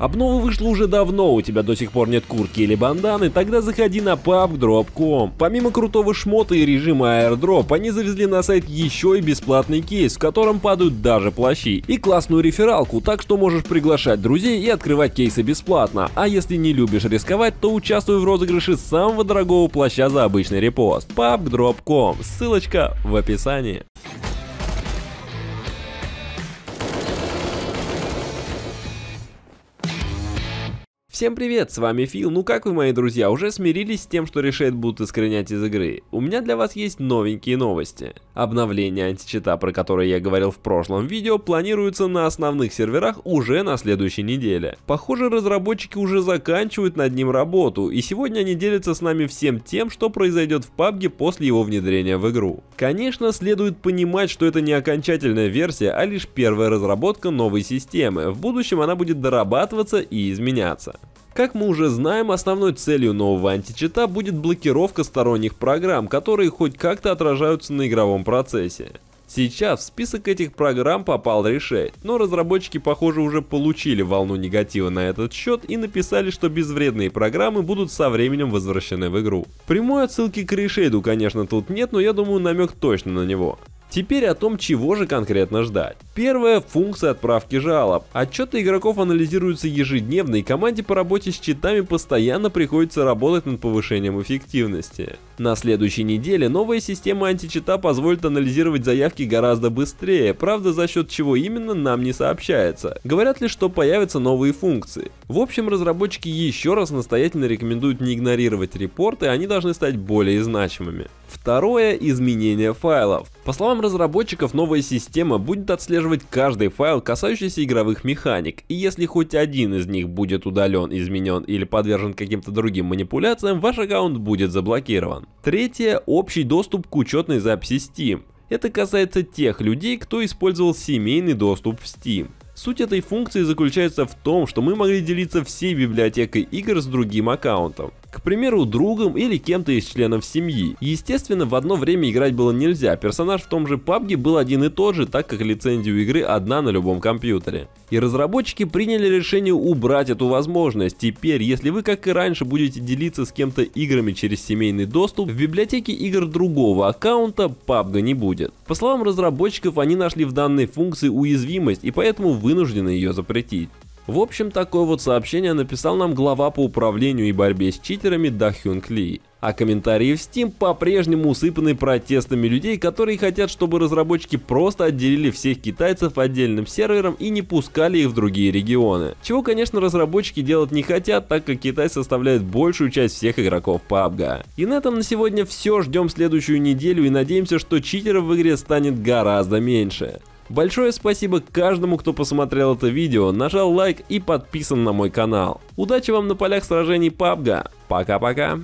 Обнова вышла уже давно, у тебя до сих пор нет куртки или банданы, тогда заходи на pubgdrop.com. Помимо крутого шмота и режима airdrop, они завезли на сайт еще и бесплатный кейс, в котором падают даже плащи, и классную рефералку, так что можешь приглашать друзей и открывать кейсы бесплатно. А если не любишь рисковать, то участвуй в розыгрыше самого дорогого плаща за обычный репост. pubgdrop.com, ссылочка в описании. Всем привет, с вами Фил. Ну как вы, мои друзья, уже смирились с тем, что решает будут искоренять из игры? У меня для вас есть новенькие новости. Обновление античита, про которое я говорил в прошлом видео, планируется на основных серверах уже на следующей неделе. Похоже, разработчики уже заканчивают над ним работу, и сегодня они делятся с нами всем тем, что произойдет в PUBG после его внедрения в игру. Конечно, следует понимать, что это не окончательная версия, а лишь первая разработка новой системы. В будущем она будет дорабатываться и изменяться. Как мы уже знаем, основной целью нового античита будет блокировка сторонних программ, которые хоть как-то отражаются на игровом процессе. Сейчас в список этих программ попал Reshade, но разработчики, похоже, уже получили волну негатива на этот счет и написали, что безвредные программы будут со временем возвращены в игру. Прямой отсылки к Reshade, конечно, тут нет, но я думаю, намек точно на него. Теперь о том, чего же конкретно ждать. Первая — функция отправки жалоб. Отчеты игроков анализируются ежедневно, и команде по работе с читами постоянно приходится работать над повышением эффективности. На следующей неделе новая система античита позволит анализировать заявки гораздо быстрее, правда, за счет чего именно нам не сообщается. Говорят лишь, что появятся новые функции. В общем, разработчики еще раз настоятельно рекомендуют не игнорировать репорты, они должны стать более значимыми. Второе — изменение файлов. По словам разработчиков, новая система будет отслеживать каждый файл, касающийся игровых механик, и если хоть один из них будет удален, изменен или подвержен каким-то другим манипуляциям, ваш аккаунт будет заблокирован. Третье — общий доступ к учетной записи Steam. Это касается тех людей, кто использовал семейный доступ в Steam. Суть этой функции заключается в том, что мы могли делиться всей библиотекой игр с другим аккаунтом. К примеру, другом или кем-то из членов семьи. Естественно, в одно время играть было нельзя, персонаж в том же PUBG был один и тот же, так как лицензия у игры одна на любом компьютере. И разработчики приняли решение убрать эту возможность. Теперь, если вы, как и раньше, будете делиться с кем-то играми через семейный доступ, в библиотеке игр другого аккаунта PUBG не будет. По словам разработчиков, они нашли в данной функции уязвимость и поэтому вынуждены ее запретить. В общем, такое вот сообщение написал нам глава по управлению и борьбе с читерами Дахюнг Ли. А комментарии в Steam по-прежнему усыпаны протестами людей, которые хотят, чтобы разработчики просто отделили всех китайцев отдельным сервером и не пускали их в другие регионы. Чего, конечно, разработчики делать не хотят, так как Китай составляет большую часть всех игроков PUBG. И на этом на сегодня все, ждем следующую неделю и надеемся, что читеров в игре станет гораздо меньше. Большое спасибо каждому, кто посмотрел это видео, нажал лайк и подписан на мой канал. Удачи вам на полях сражений PUBG. Пока-пока.